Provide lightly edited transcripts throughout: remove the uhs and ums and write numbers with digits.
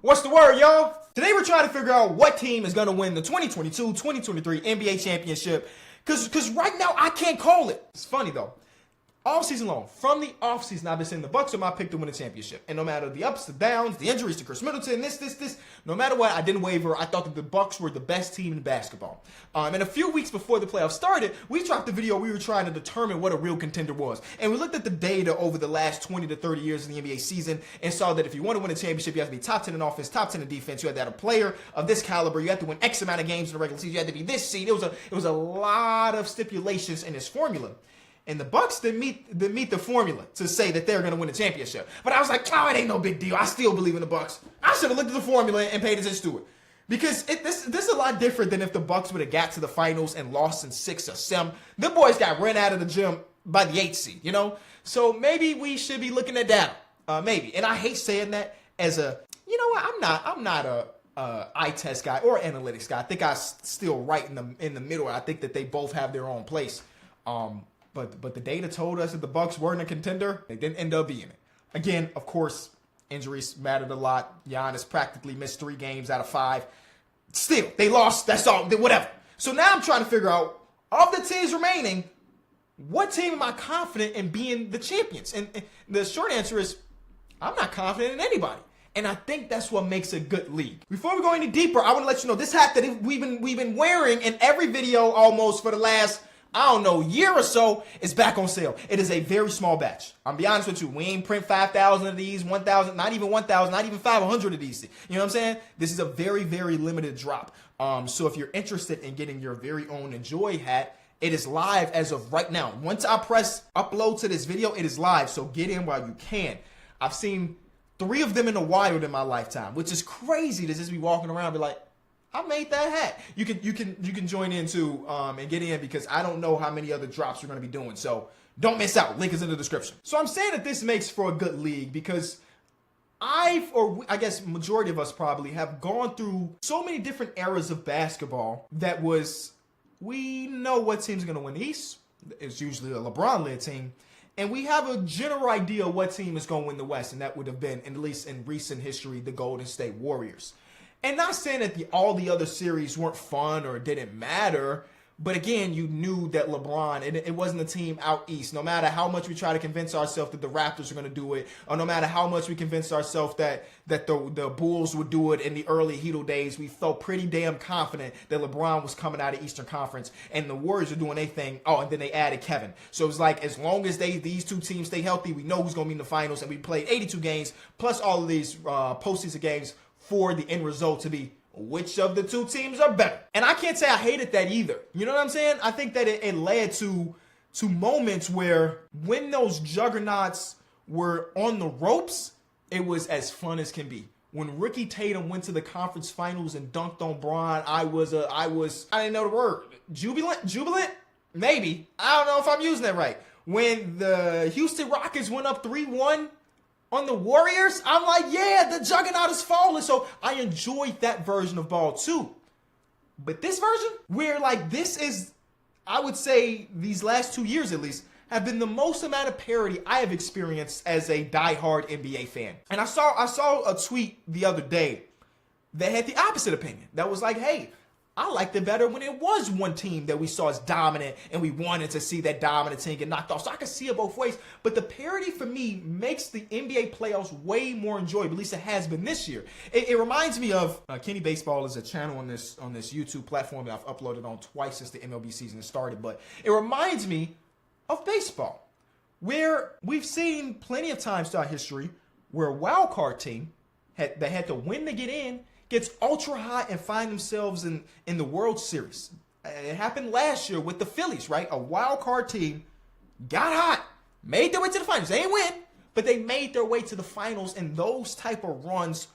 What's the word, y'all? Today we're trying to figure out what team is going to win the 2022-2023 NBA championship. Because right now, I can't call it. It's funny, though. All season long, from the offseason, I've been saying the Bucks are my pick to win the championship. And no matter the ups, the downs, the injuries to Chris Middleton, this, no matter what, I didn't waver. I thought that the Bucks were the best team in basketball. And a few weeks before the playoffs started, we dropped the video. We were trying to determine what a real contender was. And we looked at the data over the last 20 to 30 years in the NBA season and saw that if you want to win a championship, you have to be top 10 in offense, top 10 in defense. You had to have a player of this caliber. You had to win X amount of games in the regular season. You had to be this seed. It was a lot of stipulations in this formula. And the Bucks didn't meet the formula to say that they're going to win the championship. But I was like, oh, it ain't no big deal. I still believe in the Bucks. I should have looked at the formula and paid attention to it. Because this is a lot different than if the Bucks would have got to the finals and lost in 6 or 7. The boys got run out of the gym by the 8th seed, you know? So maybe we should be looking at that. Maybe. And I hate saying that as a, you know what, I'm not a eye test guy or analytics guy. I think I'm still right in the middle. I think that they both have their own place. But the data told us that the Bucks weren't a contender. They didn't end up being it. Again, of course, injuries mattered a lot. Giannis practically missed 3 games out of 5. Still, they lost. That's all. Whatever. So now I'm trying to figure out, of the teams remaining, what team am I confident in being the champions? And the short answer is, I'm not confident in anybody. And I think that's what makes a good league. Before we go any deeper, I want to let you know this hat that we've been wearing in every video almost for the last, I don't know, year or so, is back on sale. It is a very small batch. I'm be honest with you. We ain't print 5,000 of these, 1,000, not even 1,000, not even 500 of these. You know what I'm saying? This is a very, very limited drop. So if you're interested in getting your very own Enjoy hat, it is live as of right now. Once I press upload to this video, it is live. So get in while you can. I've seen 3 of them in the wild in my lifetime, which is crazy to just be walking around and be like, I made that hat. You can join in too and get in because I don't know how many other drops you're going to be doing. So don't miss out. Link is in the description. So I'm saying that this makes for a good league because I guess majority of us probably have gone through so many different eras of basketball that we know what team's going to win the East. It's usually a LeBron-led team. And we have a general idea of what team is going to win the West. And that would have been, at least in recent history, the Golden State Warriors. And not saying that all the other series weren't fun or didn't matter, but again, you knew that LeBron, it wasn't a team out east. No matter how much we try to convince ourselves that the Raptors are going to do it, or no matter how much we convinced ourselves that the Bulls would do it in the early Heat days, we felt pretty damn confident that LeBron was coming out of Eastern Conference and the Warriors are doing their thing. Oh, and then they added Kevin. So it was like, as long as these 2 teams stay healthy, we know who's going to be in the finals. And we played 82 games plus all of these postseason games for the end result to be which of the 2 teams are better. And I can't say I hated that either. You know what I'm saying? I think that it led to moments where when those juggernauts were on the ropes, it was as fun as can be. When Ricky Tatum went to the conference finals and dunked on Bron, I didn't know the word. Jubilant? Maybe. I don't know if I'm using that right. When the Houston Rockets went up 3-1 on the Warriors, I'm like, yeah, the juggernaut is falling. So I enjoyed that version of ball too. But this version, where like this is, I would say these last 2 years at least, have been the most amount of parity I have experienced as a diehard NBA fan. And I saw a tweet the other day that had the opposite opinion. That was like, hey, I liked it better when it was one team that we saw as dominant and we wanted to see that dominant team get knocked off. So I can see it both ways. But the parity for me makes the NBA playoffs way more enjoyable. At least it has been this year. It reminds me of Kenny Baseball is a channel on this YouTube platform that I've uploaded on twice since the MLB season started. But it reminds me of baseball, where we've seen plenty of times throughout history where a wild card team that had to win to get in gets ultra hot and find themselves in the World Series. It happened last year with the Phillies, right? A wild card team got hot, made their way to the finals. They didn't win, but they made their way to the finals, and those type of runs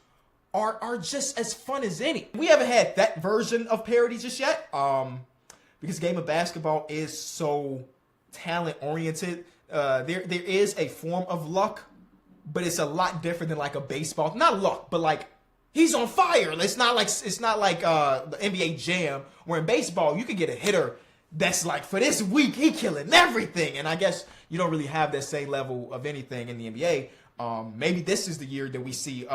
are just as fun as any. We haven't had that version of parity just yet, because the game of basketball is so talent-oriented. There is a form of luck, but it's a lot different than like a baseball. Not luck, but like, he's on fire. It's not like the NBA Jam, where in baseball you could get a hitter that's like, for this week he killing everything. And I guess you don't really have that same level of anything in the NBA. Maybe this is the year that we see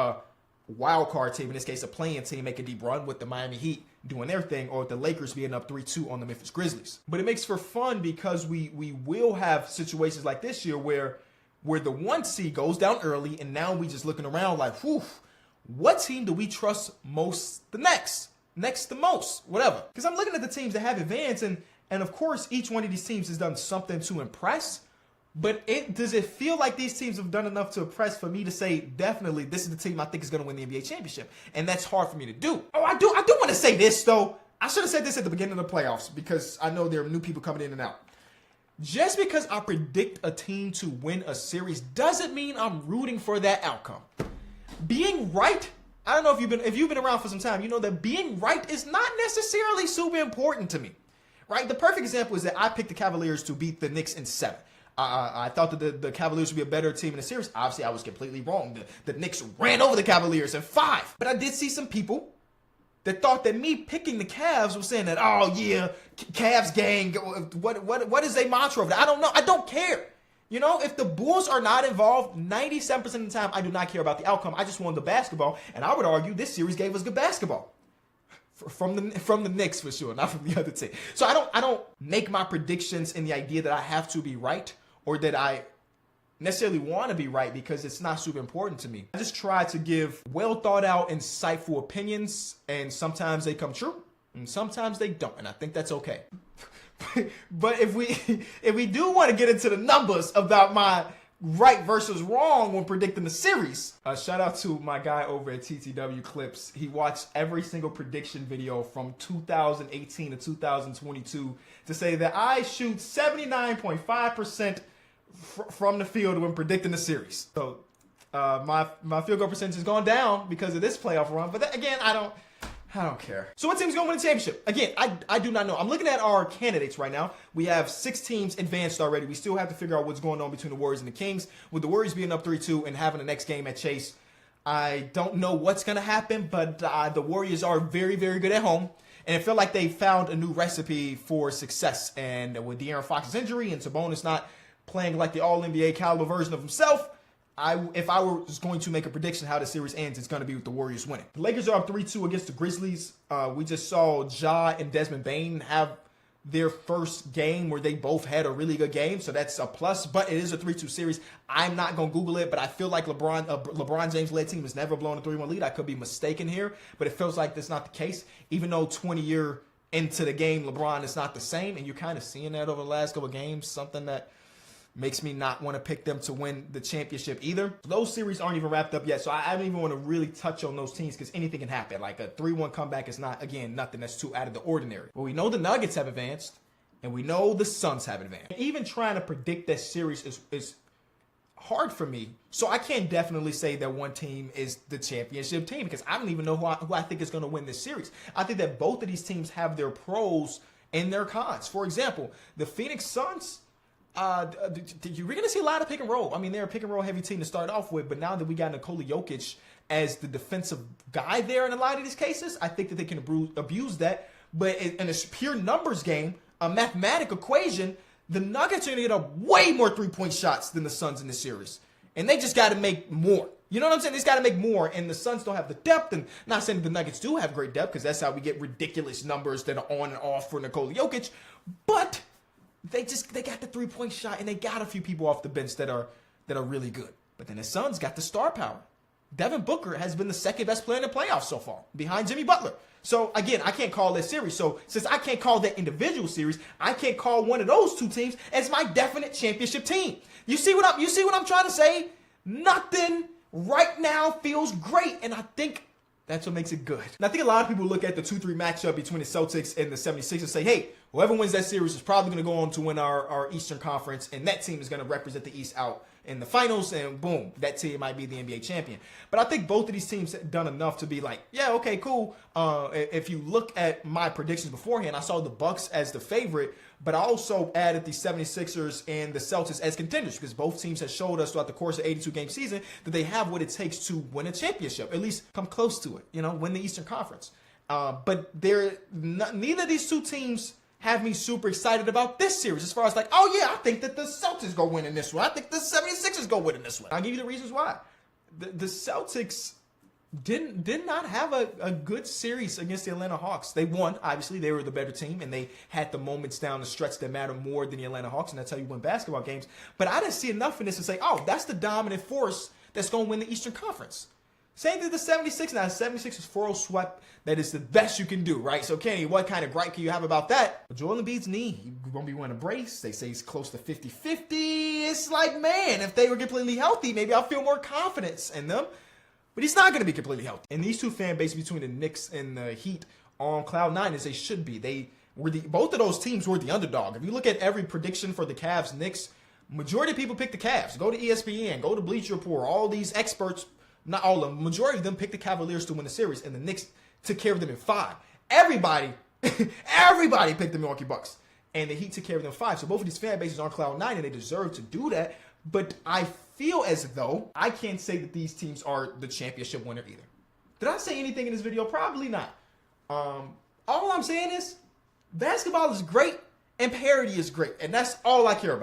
wild card team, in this case a play-in team, make a deep run with the Miami Heat doing their thing, or with the Lakers being up 3-2 on the Memphis Grizzlies. But it makes for fun because we will have situations like this year where the 1 seed goes down early, and now we just looking around like, whew, what team do we trust most the next the most, whatever. Because I'm looking at the teams that have advanced, and of course each one of these teams has done something to impress. But does it feel like these teams have done enough to impress for me to say, definitely, this is the team I think is going to win the NBA championship? And that's hard for me to do. Oh, I do want to say this, though. I should have said this at the beginning of the playoffs because I know there are new people coming in and out. Just because I predict a team to win a series doesn't mean I'm rooting for that outcome. Being right, I don't know if you've been around for some time, you know that being right is not necessarily super important to me. Right? The perfect example is that I picked the Cavaliers to beat the Knicks in 7. I thought that the Cavaliers would be a better team in the series. Obviously, I was completely wrong. The Knicks ran over the Cavaliers in 5. But I did see some people that thought that me picking the Cavs was saying that, oh, yeah, Cavs gang, what is their mantra of that? I don't know. I don't care. You know, if the Bulls are not involved, 97% of the time, I do not care about the outcome. I just want the basketball. And I would argue this series gave us good basketball. From the Knicks for sure, not from the other team. So I don't make my predictions in the idea that I have to be right or that I necessarily want to be right because it's not super important to me. I just try to give well thought out, insightful opinions, and sometimes they come true and sometimes they don't, and I think that's okay. But if we do want to get into the numbers about my right versus wrong when predicting the series. Shout out to my guy over at TTW Clips. He watched every single prediction video from 2018 to 2022 to say that I shoot 79.5% from the field when predicting the series. So my field goal percentage has gone down because of this playoff run. But again, I don't care. So what team's going to win the championship? Again, I do not know. I'm looking at our candidates right now. We have 6 teams advanced already. We still have to figure out what's going on between the Warriors and the Kings. With the Warriors being up 3-2 and having the next game at Chase, I don't know what's going to happen, but the Warriors are very, very good at home. And it felt like they found a new recipe for success. And with De'Aaron Fox's injury and Sabonis not playing like the All-NBA caliber version of himself, if I was going to make a prediction how the series ends, it's going to be with the Warriors winning. The Lakers are up 3-2 against the Grizzlies. We just saw Ja and Desmond Bane have their first game where they both had a really good game, so that's a plus. But it is a 3-2 series. I'm not going to Google it, but I feel like LeBron James-led team has never blown a 3-1 lead. I could be mistaken here, but it feels like that's not the case. Even though 20-year into the game, LeBron is not the same, and you're kind of seeing that over the last couple of games, something that makes me not want to pick them to win the championship either. Those series aren't even wrapped up yet, so I don't even want to really touch on those teams because anything can happen. Like a 3-1 comeback is not, again, nothing that's too out of the ordinary. But we know the Nuggets have advanced, and we know the Suns have advanced. Even trying to predict that series is hard for me, so I can't definitely say that one team is the championship team because I don't even know who I think is going to win this series. I think that both of these teams have their pros and their cons. For example, the Phoenix Suns, you're going to see a lot of pick and roll. I mean, they're a pick and roll heavy team to start off with, but now that we got Nikola Jokic as the defensive guy there in a lot of these cases, I think that they can abuse that. But in a pure numbers game, a mathematical equation, the Nuggets are going to get up way more three-point shots than the Suns in this series. And they just got to make more. You know what I'm saying? They just got to make more, and the Suns don't have the depth. And not saying the Nuggets do have great depth, because that's how we get ridiculous numbers that are on and off for Nikola Jokic. But they got the three-point shot, and they got a few people off the bench that are really good. But then the Suns got the star power. Devin Booker has been the second best player in the playoffs so far, behind Jimmy Butler. So again, I can't call this series. So since I can't call that individual series, I can't call one of those two teams as my definite championship team. You see what I'm trying to say? Nothing right now feels great, and I think that's what makes it good. And I think a lot of people look at the 2-3 matchup between the Celtics and the 76ers and say, hey, whoever wins that series is probably going to go on to win our Eastern Conference, and that team is going to represent the East out in the finals, and boom, that team might be the NBA champion. But I think both of these teams have done enough to be like, yeah, okay, cool. If you look at my predictions beforehand, I saw the Bucks as the favorite, but I also added the 76ers and the Celtics as contenders because both teams have showed us throughout the course of 82-game season that they have what it takes to win a championship, at least come close to it, win the Eastern Conference. But neither of these two teams have me super excited about this series as far as like, oh yeah, I think that the Celtics go win in this one. I think the 76ers go win in this one. I'll give you the reasons why. The Celtics did not have a good series against the Atlanta Hawks. They won, obviously. They were the better team, and they had the moments down the stretch that matter more than the Atlanta Hawks, and that's how you win basketball games. But I didn't see enough in this to say, oh, that's the dominant force that's going to win the Eastern Conference. Same thing with the 76ers. Now, the 76ers 4-0 swept. That is the best you can do, right? So, Kenny, what kind of gripe can you have about that? Joel Embiid's knee, he's going to be wearing a brace. They say he's close to 50-50. It's like, man, if they were completely healthy, maybe I'll feel more confidence in them. But he's not going to be completely healthy. And these two fan bases between the Knicks and the Heat are on cloud nine as they should be. They were both of those teams were the underdog. If you look at every prediction for the Cavs, Knicks, majority of people pick the Cavs. Go to ESPN, go to Bleacher Report. All these experts, not all of them, majority of them picked the Cavaliers to win the series, and the Knicks took care of them in 5. Everybody picked the Milwaukee Bucks, and the Heat took care of them in 5. So both of these fan bases are on cloud nine, and they deserve to do that. But I feel as though I can't say that these teams are the championship winner either. Did I say anything in this video? Probably not. All I'm saying is basketball is great and parity is great, and that's all I care about.